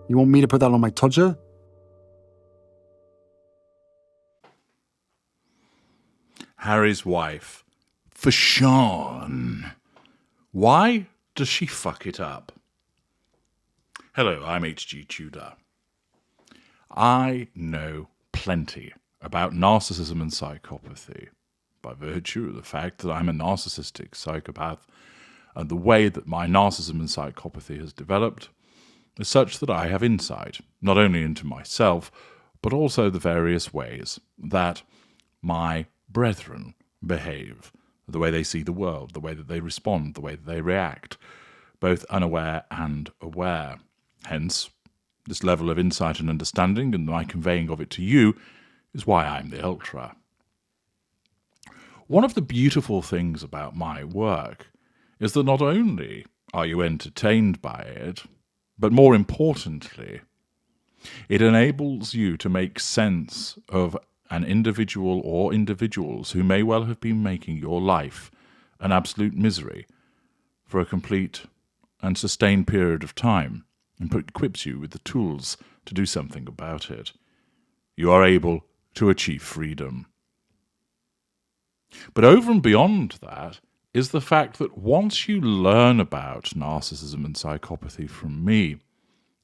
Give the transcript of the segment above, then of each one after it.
You want me to put that on my Tudor? Harry's wife, Fash-Onn. Why does she fuck it up? Hello, I'm H.G. Tudor. I know plenty about narcissism and psychopathy by virtue of the fact that I'm a narcissistic psychopath, and the way that my narcissism and psychopathy has developed is such that I have insight, not only into myself, but also the various ways that my brethren behave, the way they see the world, the way that they respond, the way that they react, both unaware and aware. Hence, this level of insight and understanding, and my conveying of it to you, is why I'm the Ultra. One of the beautiful things about my work is that not only are you entertained by it, but more importantly, it enables you to make sense of an individual or individuals who may well have been making your life an absolute misery for a complete and sustained period of time, and equips you with the tools to do something about it. You are able to achieve freedom. But over and beyond that is the fact that once you learn about narcissism and psychopathy from me,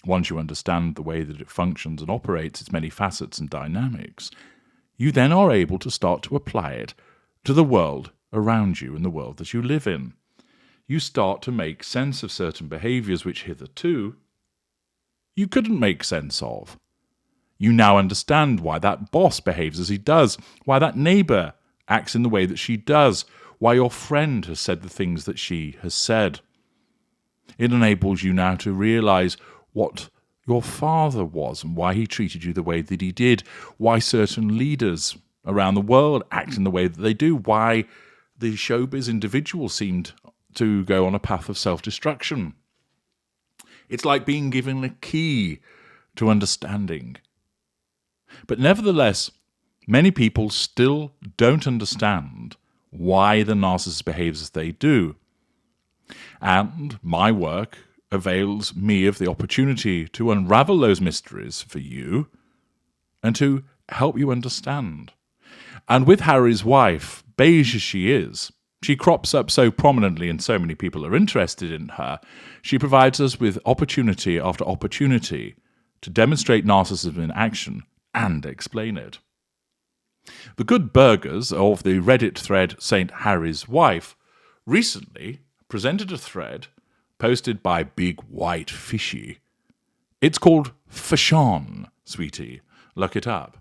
once you understand the way that it functions and operates, its many facets and dynamics, you then are able to start to apply it to the world around you and the world that you live in. You start to make sense of certain behaviours which hitherto you couldn't make sense of. You now understand why that boss behaves as he does, why that neighbour acts in the way that she does, why your friend has said the things that she has said. It enables you now to realise what your father was and why he treated you the way that he did, why certain leaders around the world act in the way that they do, why the showbiz individual seemed to go on a path of self-destruction. It's like being given a key to understanding. But nevertheless, many people still don't understand why the narcissist behaves as they do. And my work avails me of the opportunity to unravel those mysteries for you and to help you understand. And with Harry's wife, beige as she is, she crops up so prominently and so many people are interested in her, she provides us with opportunity after opportunity to demonstrate narcissism in action and explain it. The good burgers of the Reddit thread St. Harry's Wife recently presented a thread posted by Big White Fishy. It's called Fash-Onn, sweetie. Look it up.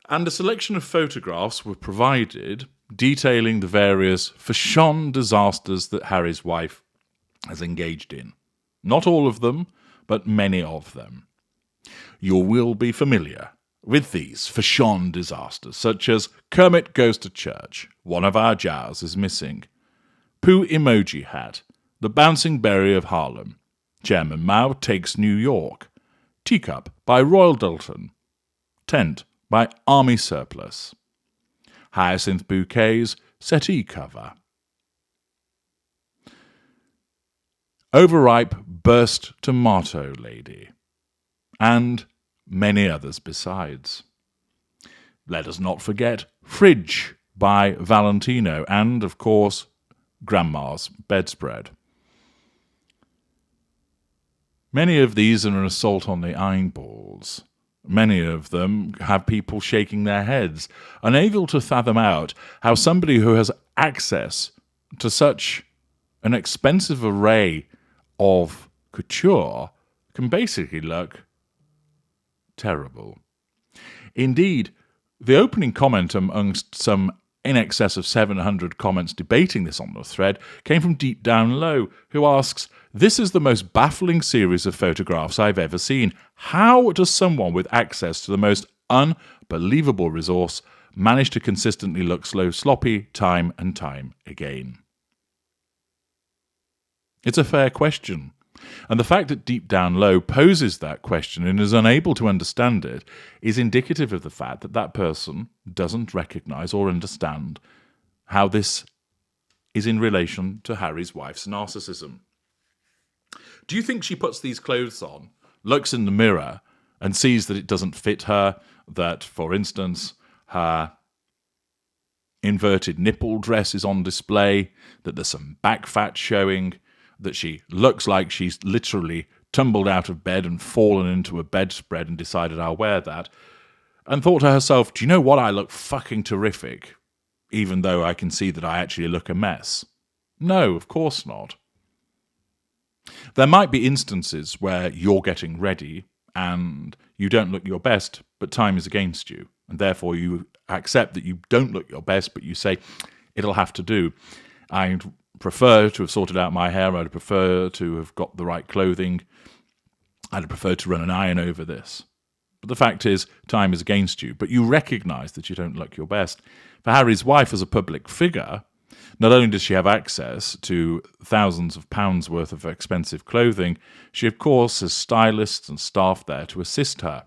And a selection of photographs were provided detailing the various Fash-Onn disasters that Harry's wife has engaged in. Not all of them, but many of them. You will be familiar with these Fash-Onn disasters, such as Kermit goes to church, one of our jars is missing, Pooh emoji hat, the bouncing berry of Harlem, Chairman Mao takes New York, Teacup by Royal Dalton, Tent by Army Surplus, Hyacinth bouquets settee cover, Overripe burst tomato lady, and many others besides. Let us not forget Fridge by Valentino and, of course, Grandma's bedspread. Many of these are an assault on the eyeballs. Many of them have people shaking their heads, unable to fathom out how somebody who has access to such an expensive array of couture can basically look terrible. Indeed, the opening comment amongst some in excess of 700 comments debating this on the thread came from Deep Down Low, who asks, "This is the most baffling series of photographs I've ever seen. How does someone with access to the most unbelievable resource manage to consistently look so sloppy time and time again?" It's a fair question. And the fact that Deep Down Low poses that question and is unable to understand it is indicative of the fact that that person doesn't recognise or understand how this is in relation to Harry's wife's narcissism. Do you think she puts these clothes on, looks in the mirror, and sees that it doesn't fit her, that, for instance, her inverted nipple dress is on display, that there's some back fat showing, that she looks like she's literally tumbled out of bed and fallen into a bedspread and decided I'll wear that, and thought to herself, do you know what, I look fucking terrific, even though I can see that I actually look a mess? No, of course not. There might be instances where you're getting ready and you don't look your best, but time is against you, and therefore you accept that you don't look your best, but you say, it'll have to do. I'd prefer to have sorted out my hair, I'd prefer to have got the right clothing, I'd prefer to run an iron over this. But the fact is, time is against you, but you recognise that you don't look your best. For Harry's wife, as a public figure, not only does she have access to thousands of pounds worth of expensive clothing, she of course has stylists and staff there to assist her.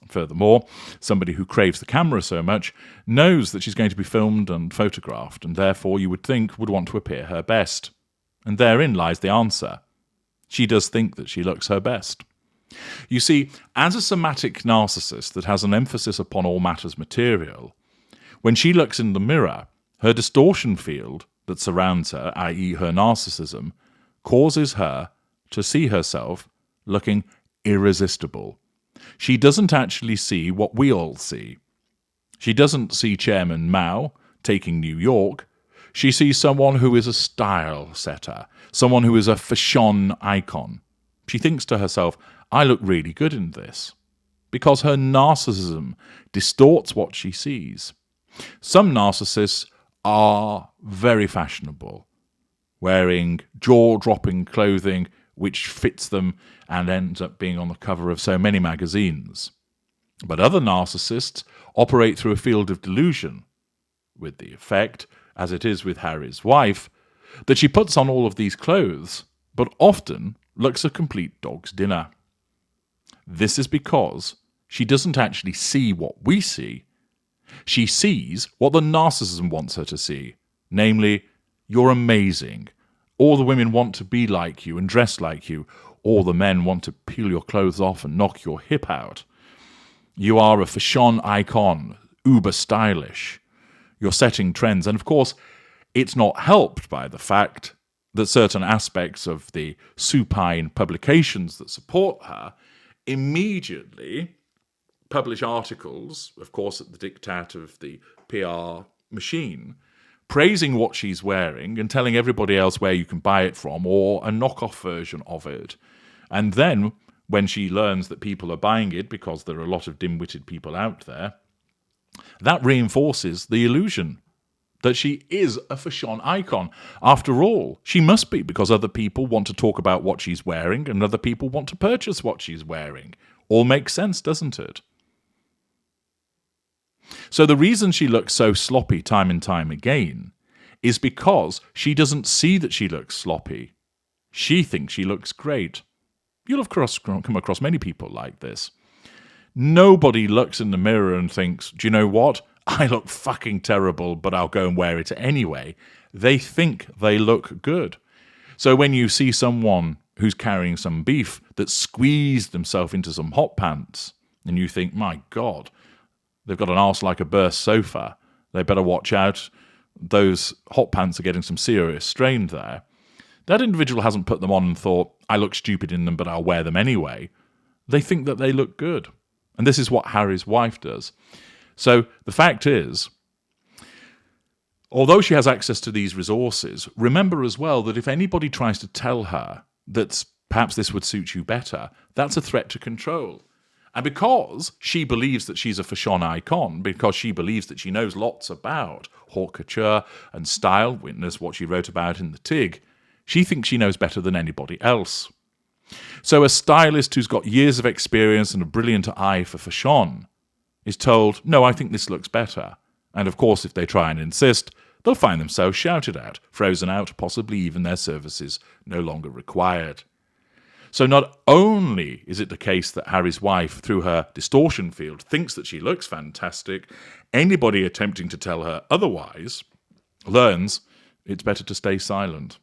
Furthermore, somebody who craves the camera so much knows that she's going to be filmed and photographed, and therefore you would think would want to appear her best. And therein lies the answer. She does think that she looks her best. You see, as a somatic narcissist that has an emphasis upon all matters material, when she looks in the mirror, her distortion field that surrounds her, i.e. her narcissism, causes her to see herself looking irresistible. She doesn't actually see what we all see. She doesn't see Chairman Mao taking New York. She sees someone who is a style setter, someone who is a Fash-Onn icon. She thinks to herself, I look really good in this, because her narcissism distorts what she sees. Some narcissists are very fashionable, wearing jaw-dropping clothing which fits them and ends up being on the cover of so many magazines. But other narcissists operate through a field of delusion, with the effect, as it is with Harry's wife, that she puts on all of these clothes, but often looks a complete dog's dinner. This is because she doesn't actually see what we see. She sees what the narcissism wants her to see, namely, you're amazing. All the women want to be like you and dress like you. All the men want to peel your clothes off and knock your hip out. You are a Fash-Onn icon, uber stylish. You're setting trends. And of course, it's not helped by the fact that certain aspects of the supine publications that support her immediately publish articles, of course at the diktat of the PR machine, praising what she's wearing and telling everybody else where you can buy it from or a knockoff version of it. And then, when she learns that people are buying it because there are a lot of dim-witted people out there, that reinforces the illusion that she is a Fash-Onn icon. After all, she must be, because other people want to talk about what she's wearing and other people want to purchase what she's wearing. All makes sense, doesn't it? So the reason she looks so sloppy time and time again is because she doesn't see that she looks sloppy. She thinks she looks great. You'll of course come across many people like this. Nobody looks in the mirror and thinks, do you know what? I look fucking terrible, but I'll go and wear it anyway. They think they look good. So when you see someone who's carrying some beef that squeezed themselves into some hot pants, and you think, my God, they've got an arse like a burst sofa, they better watch out, those hot pants are getting some serious strain there. That individual hasn't put them on and thought, I look stupid in them, but I'll wear them anyway. They think that they look good. And this is what Harry's wife does. So the fact is, although she has access to these resources, remember as well that if anybody tries to tell her that perhaps this would suit you better, that's a threat to control. And because she believes that she's a Fash-Onn icon, because she believes that she knows lots about haute couture and style, witness what she wrote about in the TIG, she thinks she knows better than anybody else. So a stylist who's got years of experience and a brilliant eye for Fash-Onn is told, no, I think this looks better. And of course, if they try and insist, they'll find themselves shouted at, frozen out, possibly even their services no longer required. So not only is it the case that Harry's wife, through her distortion field, thinks that she looks fantastic, anybody attempting to tell her otherwise learns it's better to stay silent,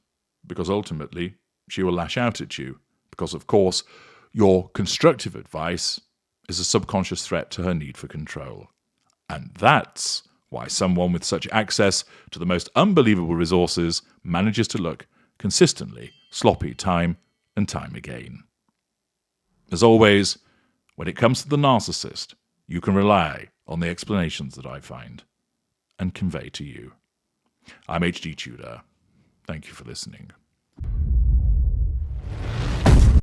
because ultimately she will lash out at you because, of course, your constructive advice is a subconscious threat to her need for control. And that's why someone with such access to the most unbelievable resources manages to look consistently sloppy time and time again. As always, when it comes to the narcissist, you can rely on the explanations that I find and convey to you. I'm H.D. Tudor. Thank you for listening.